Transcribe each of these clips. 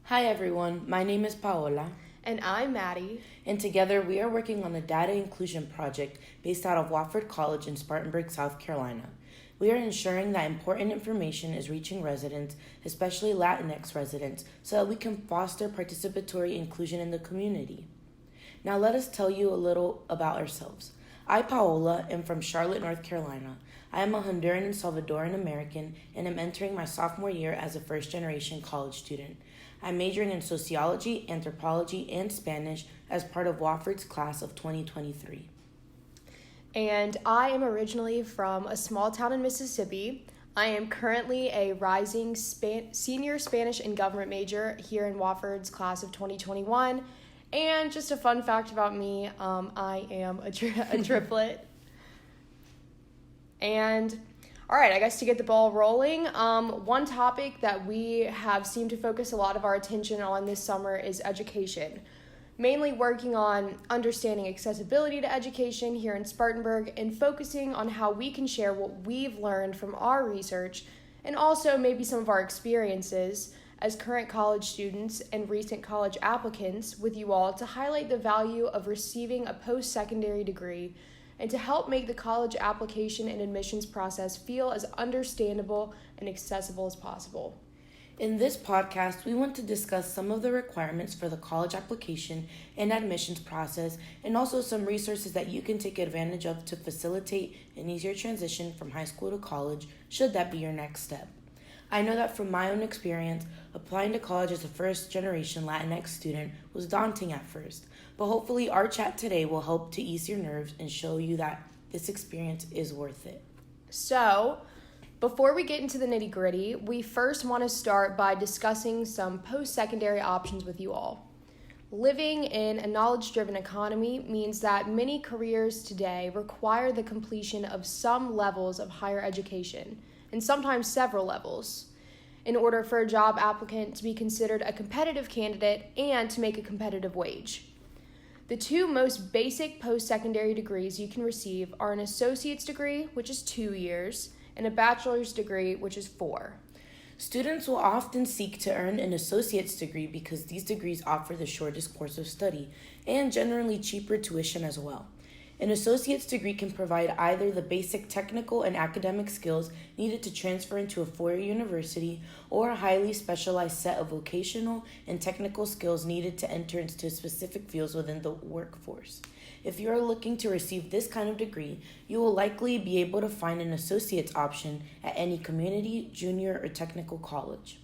Hi everyone, my name is Paola, And I'm Maddie. and together we are working on the Data Inclusion Project based out of Wofford College in Spartanburg, South Carolina. We are ensuring that important information is reaching residents, especially Latinx residents, so that we can foster participatory inclusion in the community. Now let us tell you a little about ourselves. I, Paola, am from Charlotte, North Carolina. I am a Honduran and Salvadoran American and am entering my sophomore year as a first-generation college student. I'm majoring in sociology, anthropology, and Spanish as part of Wofford's class of 2023. And I am originally from a small town in Mississippi. I am currently a rising senior Spanish and government major here in Wofford's class of 2021. And just a fun fact about me, I am a triplet. And all right, I guess to get the ball rolling, one topic that we have seemed to focus a lot of our attention on this summer is education. Mainly working on understanding accessibility to education here in Spartanburg and focusing on how we can share what we've learned from our research and also maybe some of our experiences as current college students and recent college applicants with you all to highlight the value of receiving a post-secondary degree and to help make the college application and admissions process feel as understandable and accessible as possible. In this podcast, we want to discuss some of the requirements for the college application and admissions process, and also some resources that you can take advantage of to facilitate an easier transition from high school to college, should that be your next step. I know that from my own experience, applying to college as a first-generation Latinx student was daunting at first, but hopefully our chat today will help to ease your nerves and show you that this experience is worth it. So, before we get into the nitty-gritty, we first want to start by discussing some post-secondary options with you all. Living in a knowledge-driven economy means that many careers today require the completion of some levels of higher education, and sometimes several levels, in order for a job applicant to be considered a competitive candidate and to make a competitive wage. The two most basic post-secondary degrees you can receive are an associate's degree, which is 2 years, and a bachelor's degree, which is 4. Students will often seek to earn an associate's degree because these degrees offer the shortest course of study and generally cheaper tuition as well. An associate's degree can provide either the basic technical and academic skills needed to transfer into a four-year university or a highly specialized set of vocational and technical skills needed to enter into specific fields within the workforce. If you are looking to receive this kind of degree, you will likely be able to find an associate's option at any community, junior, or technical college.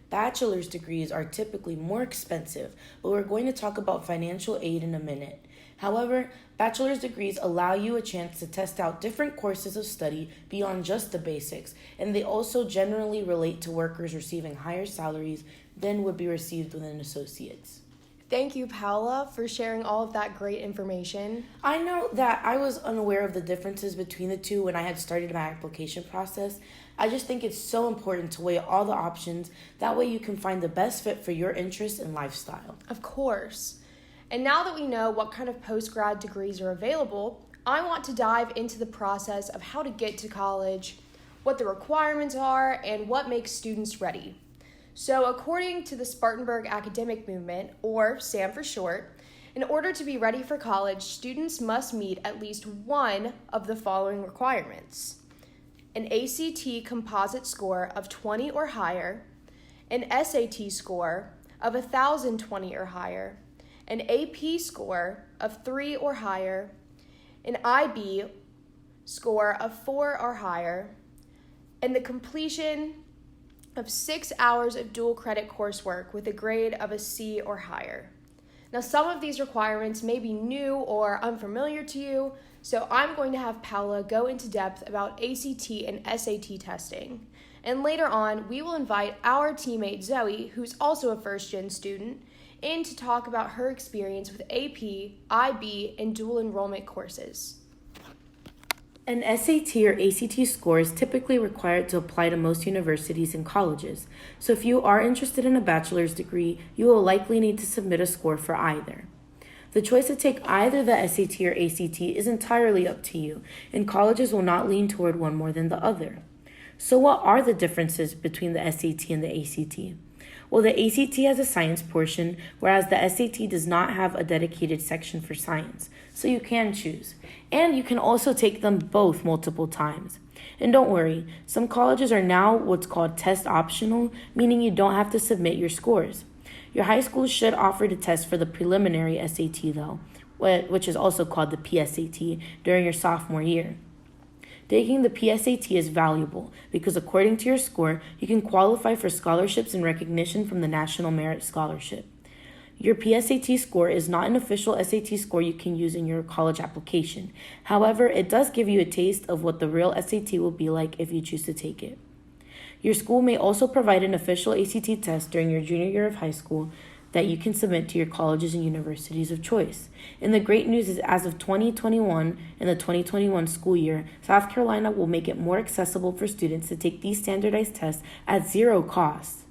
Bachelor's degrees are typically more expensive, but we're going to talk about financial aid in a minute. However, bachelor's degrees allow you a chance to test out different courses of study beyond just the basics, and they also generally relate to workers receiving higher salaries than would be received with an associate's. Thank you, Paola, for sharing all of that great information. I know that I was unaware of the differences between the two when I had started my application process. I just think it's so important to weigh all the options. That way you can find the best fit for your interests and lifestyle. Of course. And now that we know what kind of post-grad degrees are available, I want to dive into the process of how to get to college, what the requirements are, and what makes students ready. So according to the Spartanburg Academic Movement, or SAM for short, in order to be ready for college, students must meet at least one of the following requirements: an ACT composite score of 20 or higher, an SAT score of 1,020 or higher, an AP score of 3 or higher, an IB score of 4 or higher, and the completion of 6 hours of dual credit coursework with a grade of a C or higher. Now, some of these requirements may be new or unfamiliar to you, so I'm going to have Paola go into depth about ACT and SAT testing. And later on, we will invite our teammate Zoe, who's also a first-gen student, in to talk about her experience with AP, IB, and dual enrollment courses. An SAT or ACT score is typically required to apply to most universities and colleges, so if you are interested in a bachelor's degree, you will likely need to submit a score for either. The choice to take either the SAT or ACT is entirely up to you, and colleges will not lean toward one more than the other. So what are the differences between the SAT and the ACT? Well, the ACT has a science portion, whereas the SAT does not have a dedicated section for science, so you can choose. And you can also take them both multiple times. And don't worry, some colleges are now what's called test optional, meaning you don't have to submit your scores. Your high school should offer the test for the preliminary SAT, though, which is also called the PSAT, during your sophomore year. Taking the PSAT is valuable because according to your score, you can qualify for scholarships and recognition from the National Merit Scholarship. Your PSAT score is not an official SAT score you can use in your college application. However, it does give you a taste of what the real SAT will be like if you choose to take it. Your school may also provide an official ACT test during your junior year of high school that you can submit to your colleges and universities of choice. And the great news is as of 2021 and the 2021 school year, South Carolina will make it more accessible for students to take these standardized tests at zero cost.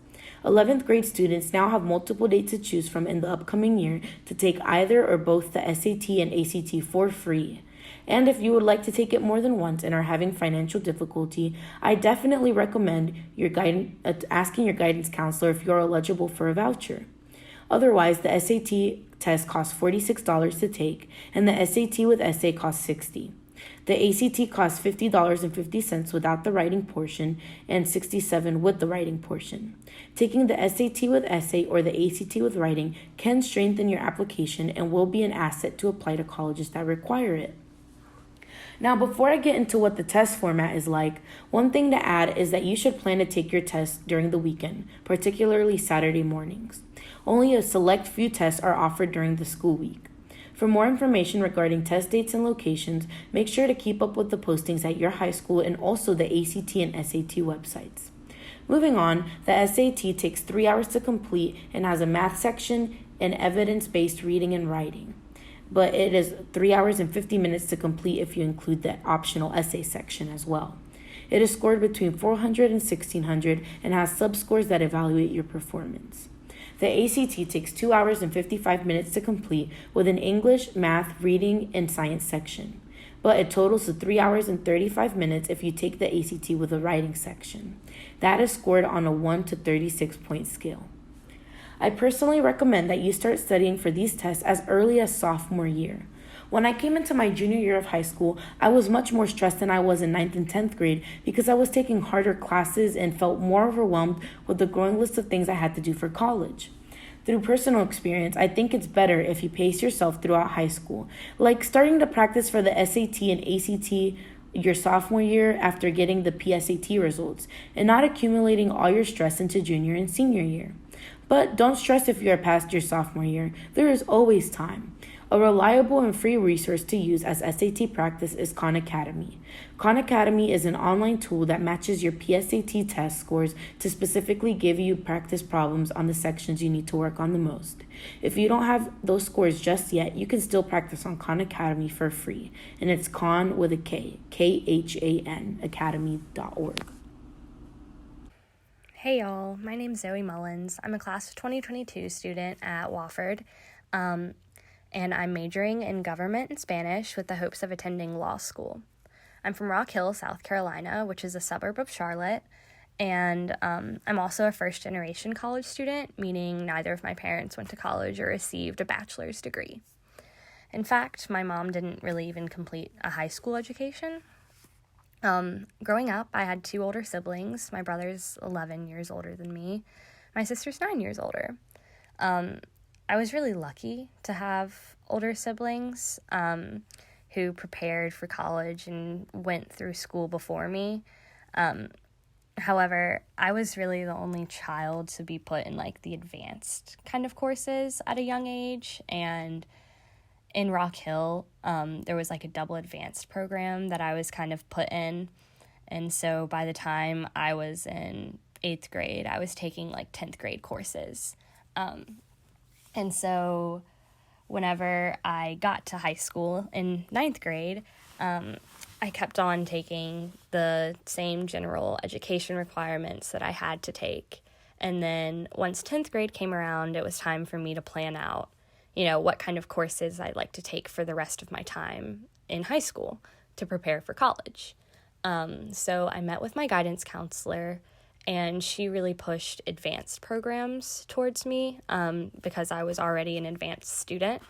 11th grade students now have multiple dates to choose from in the upcoming year to take either or both the SAT and ACT for free. And if you would like to take it more than once and are having financial difficulty, I definitely recommend asking your guidance counselor if you're eligible for a voucher. Otherwise, the SAT test costs $46 to take, and the SAT with essay costs $60. The ACT costs $50.50 without the writing portion and $67 with the writing portion. Taking the SAT with essay or the ACT with writing can strengthen your application and will be an asset to apply to colleges that require it. Now, before I get into what the test format is like, one thing to add is that you should plan to take your test during the weekend, particularly Saturday mornings. Only a select few tests are offered during the school week. For more information regarding test dates and locations, make sure to keep up with the postings at your high school and also the ACT and SAT websites. Moving on, the SAT takes 3 hours to complete and has a math section and evidence-based reading and writing. But it is 3 hours and 50 minutes to complete if you include the optional essay section as well. It is scored between 400 and 1600 and has sub-scores that evaluate your performance. The ACT takes 2 hours and 55 minutes to complete with an English, math, reading, and science section. But it totals to 3 hours and 35 minutes if you take the ACT with a writing section. That is scored on a 1 to 36 point scale. I personally recommend that you start studying for these tests as early as sophomore year. When I came into my junior year of high school, I was much more stressed than I was in 9th and 10th grade because I was taking harder classes and felt more overwhelmed with the growing list of things I had to do for college. Through personal experience, I think it's better if you pace yourself throughout high school, like starting to practice for the SAT and ACT your sophomore year after getting the PSAT results, and not accumulating all your stress into junior and senior year. But don't stress if you are past your sophomore year. There is always time. A reliable and free resource to use as SAT practice is Khan Academy. Khan Academy is an online tool that matches your PSAT test scores to specifically give you practice problems on the sections you need to work on the most. If you don't have those scores just yet, you can still practice on Khan Academy for free. And it's Khan with a K, Khan, academy.org. Hey y'all, my name's Zoe Mullins. I'm a class of 2022 student at Wofford, and I'm majoring in government and Spanish with the hopes of attending law school. I'm from Rock Hill, South Carolina, which is a suburb of Charlotte, and I'm also a first-generation college student, meaning neither of my parents went to college or received a bachelor's degree. In fact, my mom didn't really even complete a high school education. Growing up, I had 2 older siblings. My brother's 11 years older than me. My sister's 9 years older. I was really lucky to have older siblings who prepared for college and went through school before me. However, I was really the only child to be put in like the advanced kind of courses at a young age, and in Rock Hill, there was like a double advanced program that I was kind of put in. And so by the time I was in 8th grade, I was taking like 10th grade courses. And so whenever I got to high school in 9th grade, I kept on taking the same general education requirements that I had to take. And then once 10th grade came around, it was time for me to plan out what kind of courses I'd like to take for the rest of my time in high school to prepare for college. So I met with my guidance counselor, and she really pushed advanced programs towards me because I was already an advanced student.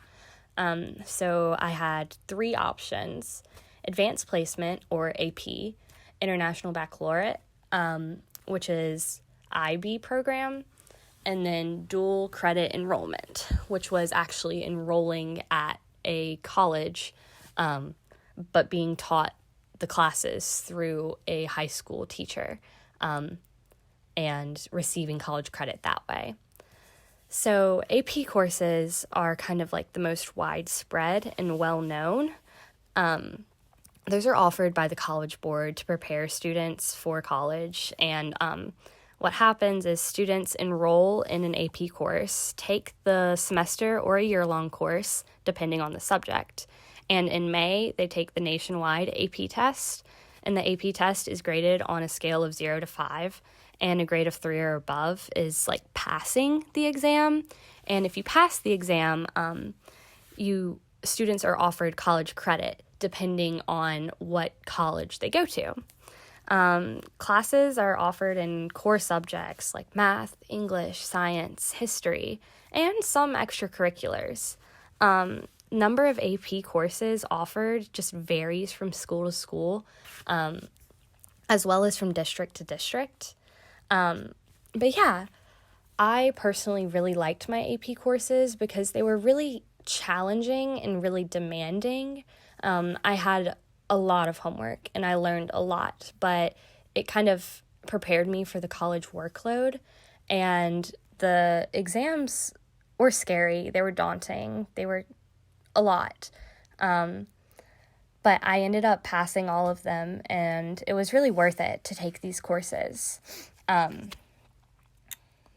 So I had 3 options: advanced placement, or AP, international baccalaureate, which is IB program, and then dual credit enrollment, which was actually enrolling at a college, but being taught the classes through a high school teacher, and receiving college credit that way. So AP courses are kind of like the most widespread and well-known. Those are offered by the College Board to prepare students for college, and what happens is students enroll in an AP course, take the semester or a year-long course, depending on the subject, and in May, they take the nationwide AP test, and the AP test is graded on a scale of 0 to 5, and a grade of 3 or above is like passing the exam. And if you pass the exam, students are offered college credit depending on what college they go to. Classes are offered in core subjects like math, English, science, history, and some extracurriculars. Number of AP courses offered just varies from school to school, as well as from district to district. But yeah, I personally really liked my AP courses because they were really challenging and really demanding. I had a lot of homework and I learned a lot, but it kind of prepared me for the college workload, and the exams were scary. They were daunting. They were a lot. But I ended up passing all of them, and it was really worth it to take these courses.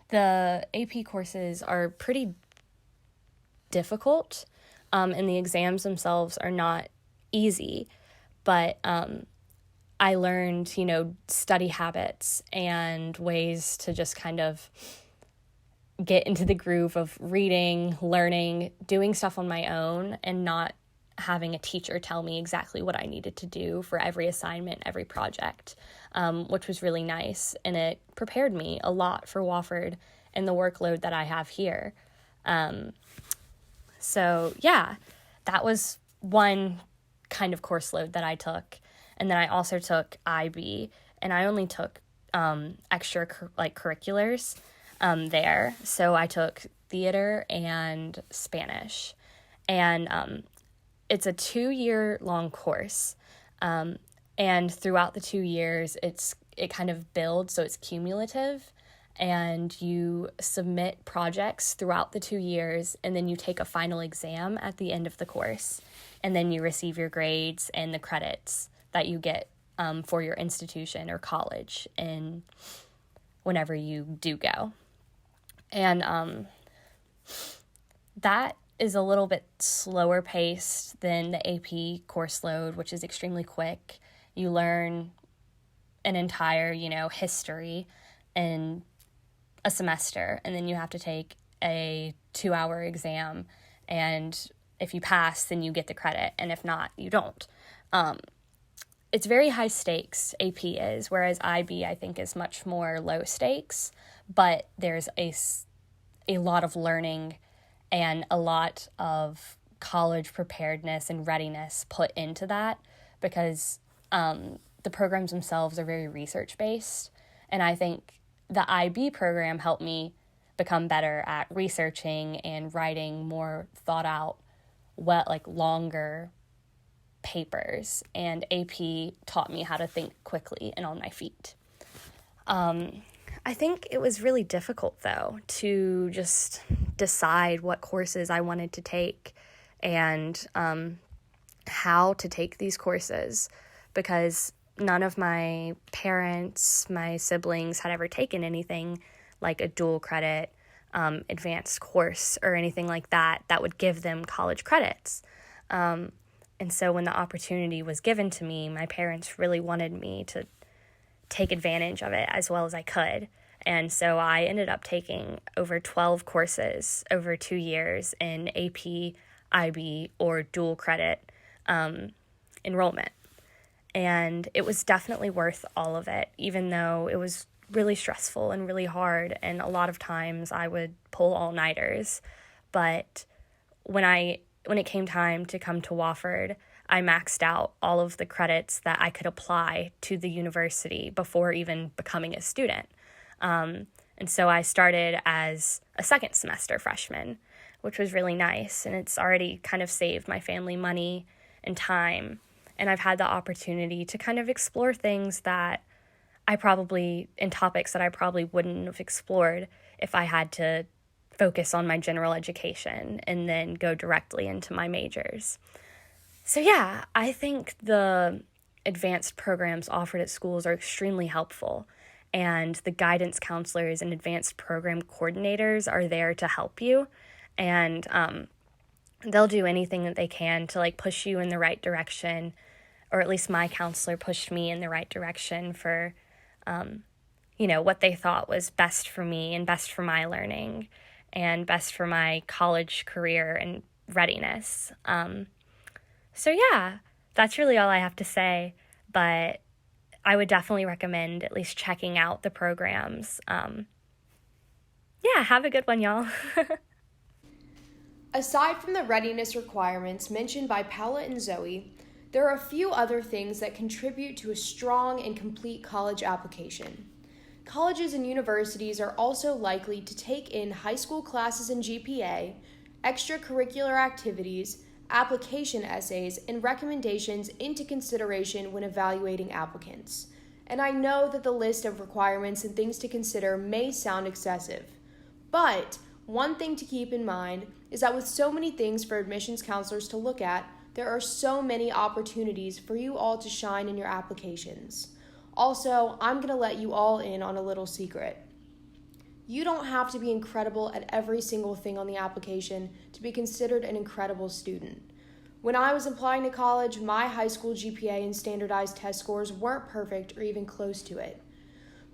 The AP courses are pretty difficult, and the exams themselves are not easy, but I learned, study habits and ways to just kind of get into the groove of reading, learning, doing stuff on my own, and not having a teacher tell me exactly what I needed to do for every assignment, every project, which was really nice. And it prepared me a lot for Wofford and the workload that I have here. So yeah, that was one kind of course load that I took. And then I also took IB, and I only took curriculars there. So I took theater and Spanish, and it's a 2-year long course, and throughout the 2 years, it kind of builds, so it's cumulative, and you submit projects throughout the 2 years, and then you take a final exam at the end of the course, and then you receive your grades and the credits that you get for your institution or college and whenever you do go. And that is a little bit slower paced than the AP course load, which is extremely quick. You learn an entire, history in a semester, and then you have to take a 2-hour exam, and if you pass, then you get the credit, and if not, you don't. It's very high stakes, AP is, whereas IB, I think, is much more low stakes, but there's a lot of learning and a lot of college preparedness and readiness put into that, because the programs themselves are very research-based, and I think the IB program helped me become better at researching and writing more thought-out, longer papers, and AP taught me how to think quickly and on my feet. I think it was really difficult, though, to just decide what courses I wanted to take and how to take these courses, because none of my parents, my siblings had ever taken anything like a dual credit advanced course or anything like that would give them college credits. And so when the opportunity was given to me, my parents really wanted me to take advantage of it as well as I could. And so I ended up taking over 12 courses over 2 years in AP, IB, or dual credit enrollment. And it was definitely worth all of it, even though it was really stressful and really hard, and a lot of times I would pull all-nighters. But when it came time to come to Wofford, I maxed out all of the credits that I could apply to the university before even becoming a student. And so I started as a second semester freshman, which was really nice, and it's already kind of saved my family money and time. And I've had the opportunity to kind of explore things that in topics that I probably wouldn't have explored if I had to focus on my general education and then go directly into my majors. So yeah, I think the advanced programs offered at schools are extremely helpful, and the guidance counselors and advanced program coordinators are there to help you, and they'll do anything that they can to push you in the right direction, or at least my counselor pushed me in the right direction for what they thought was best for me and best for my learning and best for my college career and readiness. So yeah, that's really all I have to say, but I would definitely recommend at least checking out the programs. Yeah, have a good one, y'all. Aside from the readiness requirements mentioned by Paula and Zoe, there are a few other things that contribute to a strong and complete college application. Colleges and universities are also likely to take in high school classes and GPA, extracurricular activities, application essays, and recommendations into consideration when evaluating applicants. And I know that the list of requirements and things to consider may sound excessive, but one thing to keep in mind is that with so many things for admissions counselors to look at, there are so many opportunities for you all to shine in your applications. Also, I'm going to let you all in on a little secret. You don't have to be incredible at every single thing on the application to be considered an incredible student. When I was applying to college, my high school GPA and standardized test scores weren't perfect or even close to it.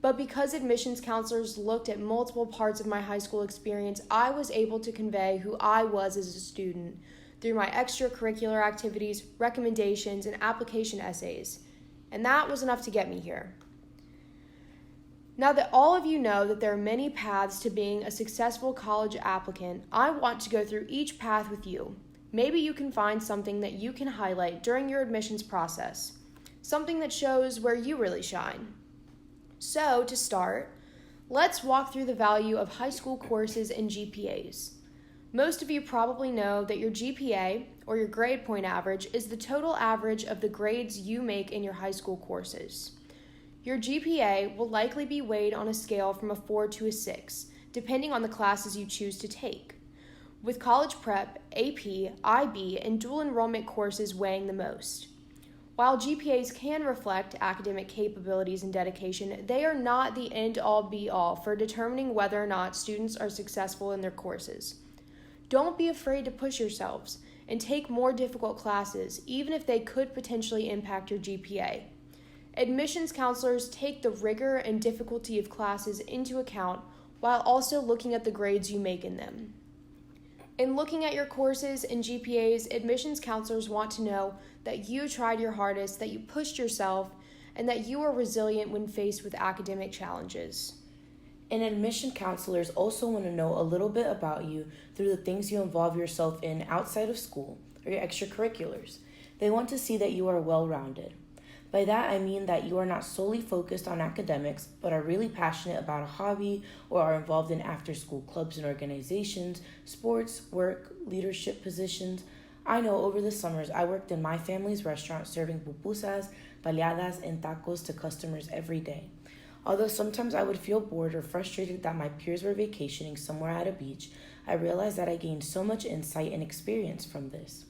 But because admissions counselors looked at multiple parts of my high school experience, I was able to convey who I was as a student through my extracurricular activities, recommendations, and application essays. And that was enough to get me here. Now that all of you know that there are many paths to being a successful college applicant, I want to go through each path with you. Maybe you can find something that you can highlight during your admissions process, something that shows where you really shine. So, to start, let's walk through the value of high school courses and GPAs. Most of you probably know that your GPA, or your grade point average, is the total average of the grades you make in your high school courses. Your GPA will likely be weighed on a scale from a 4 to a 6, depending on the classes you choose to take, with college prep, AP, IB, and dual enrollment courses weighing the most. While GPAs can reflect academic capabilities and dedication, they are not the end-all be-all for determining whether or not students are successful in their courses. Don't be afraid to push yourselves and take more difficult classes, even if they could potentially impact your GPA. Admissions counselors take the rigor and difficulty of classes into account while also looking at the grades you make in them. In looking at your courses and GPAs, admissions counselors want to know that you tried your hardest, that you pushed yourself, and that you are resilient when faced with academic challenges. And admission counselors also want to know a little bit about you through the things you involve yourself in outside of school or your extracurriculars. They want to see that you are well-rounded. By that, I mean that you are not solely focused on academics, but are really passionate about a hobby or are involved in after-school clubs and organizations, sports, work, leadership positions. I know over the summers, I worked in my family's restaurant serving pupusas, baleadas, and tacos to customers every day. Although sometimes I would feel bored or frustrated that my peers were vacationing somewhere at a beach, I realized that I gained so much insight and experience from this.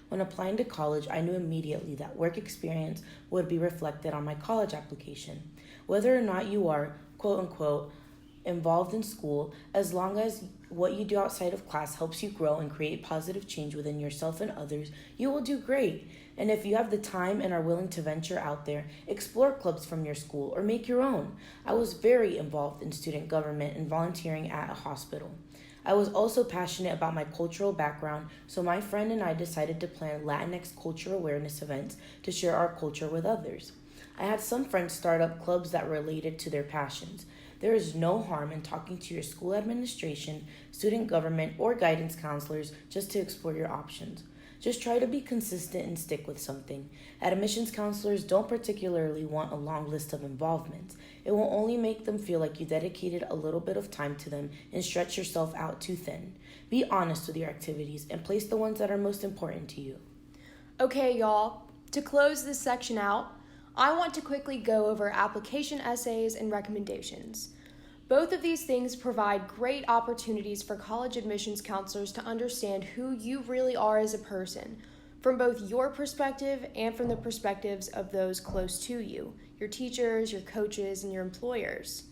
When applying to college, I knew immediately that work experience would be reflected on my college application. Whether or not you are, quote-unquote, involved in school, as long as what you do outside of class helps you grow and create positive change within yourself and others, you will do great. And if you have the time and are willing to venture out there, explore clubs from your school or make your own. I was very involved in student government and volunteering at a hospital. I was also passionate about my cultural background, so my friend and I decided to plan Latinx culture awareness events to share our culture with others. I had some friends start up clubs that related to their passions. There is no harm in talking to your school administration, student government, or guidance counselors just to explore your options. Just try to be consistent and stick with something. Admissions counselors don't particularly want a long list of involvements. It will only make them feel like you dedicated a little bit of time to them and stretch yourself out too thin. Be honest with your activities and place the ones that are most important to you. Okay, y'all, to close this section out, I want to quickly go over application essays and recommendations. Both of these things provide great opportunities for college admissions counselors to understand who you really are as a person, from both your perspective and from the perspectives of those close to you, your teachers, your coaches, and your employers.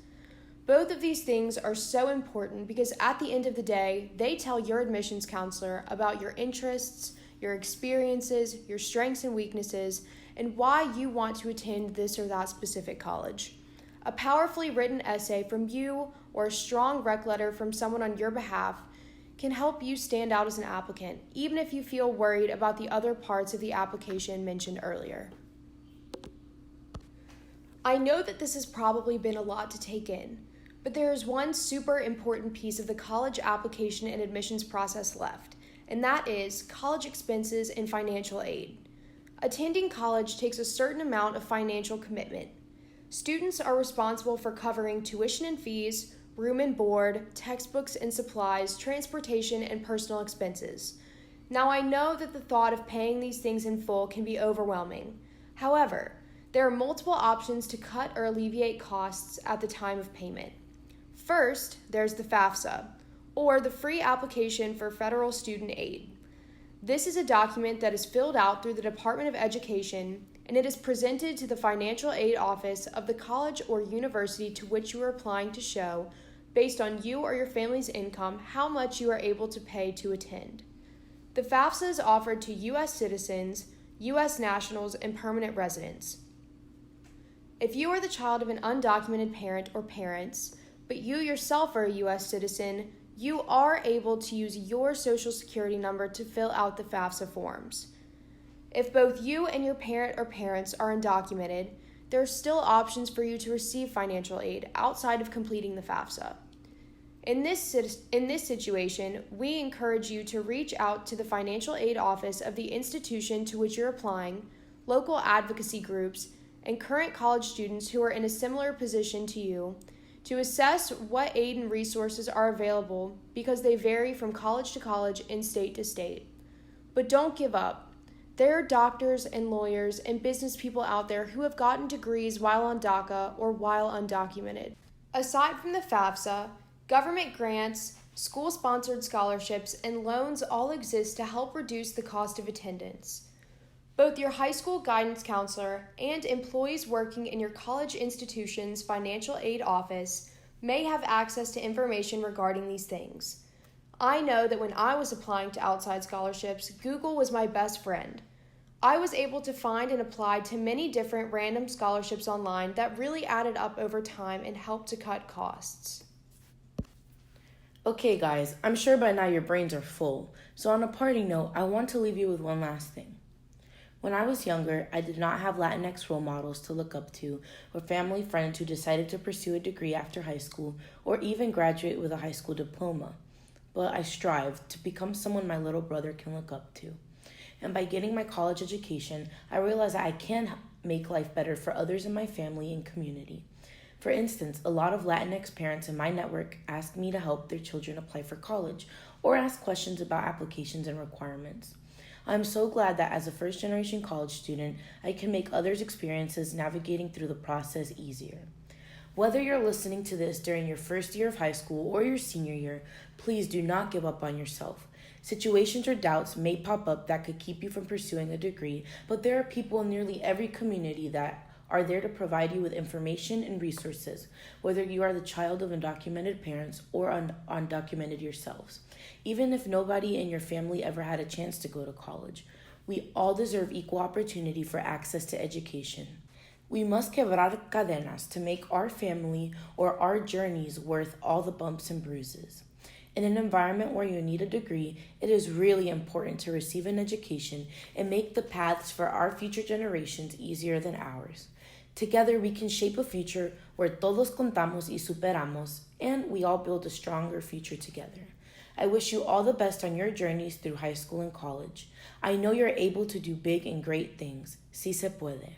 Both of these things are so important because at the end of the day, they tell your admissions counselor about your interests, your experiences, your strengths and weaknesses, and why you want to attend this or that specific college. A powerfully written essay from you or a strong rec letter from someone on your behalf can help you stand out as an applicant, even if you feel worried about the other parts of the application mentioned earlier. I know that this has probably been a lot to take in, but there is one super important piece of the college application and admissions process left, and that is college expenses and financial aid. Attending college takes a certain amount of financial commitment. Students are responsible for covering tuition and fees, room and board, textbooks and supplies, transportation, and personal expenses. Now, I know that the thought of paying these things in full can be overwhelming. However, there are multiple options to cut or alleviate costs at the time of payment. First, there's the FAFSA, or the Free Application for Federal Student Aid. This is a document that is filled out through the Department of Education, and it is presented to the financial aid office of the college or university to which you are applying to show, based on you or your family's income, how much you are able to pay to attend. The FAFSA is offered to U.S. citizens, U.S. nationals, and permanent residents. If you are the child of an undocumented parent or parents, but you yourself are a U.S. citizen, you are able to use your Social Security number to fill out the FAFSA forms. If both you and your parent or parents are undocumented, there are still options for you to receive financial aid outside of completing the FAFSA. In this situation, we encourage you to reach out to the financial aid office of the institution to which you're applying, local advocacy groups, and current college students who are in a similar position to you to assess what aid and resources are available because they vary from college to college and state to state. But don't give up. There are doctors and lawyers and business people out there who have gotten degrees while on DACA or while undocumented. Aside from the FAFSA, government grants, school-sponsored scholarships, and loans all exist to help reduce the cost of attendance. Both your high school guidance counselor and employees working in your college institution's financial aid office may have access to information regarding these things. I know that when I was applying to outside scholarships, Google was my best friend. I was able to find and apply to many different random scholarships online that really added up over time and helped to cut costs. Okay guys, I'm sure by now your brains are full, so on a parting note, I want to leave you with one last thing. When I was younger, I did not have Latinx role models to look up to or family friends who decided to pursue a degree after high school or even graduate with a high school diploma. But I strived to become someone my little brother can look up to. And by getting my college education, I realized that I can make life better for others in my family and community. For instance, a lot of Latinx parents in my network ask me to help their children apply for college or ask questions about applications and requirements. I'm so glad that as a first-generation college student, I can make others' experiences navigating through the process easier. Whether you're listening to this during your first year of high school or your senior year, please do not give up on yourself. Situations or doubts may pop up that could keep you from pursuing a degree, but there are people in nearly every community that are there to provide you with information and resources, whether you are the child of undocumented parents or undocumented yourselves. Even if nobody in your family ever had a chance to go to college, we all deserve equal opportunity for access to education. We must quebrar cadenas to make our family or our journeys worth all the bumps and bruises. In an environment where you need a degree, it is really important to receive an education and make the paths for our future generations easier than ours. Together, we can shape a future where todos contamos y superamos, and we all build a stronger future together. I wish you all the best on your journeys through high school and college. I know you're able to do big and great things. Sí se puede.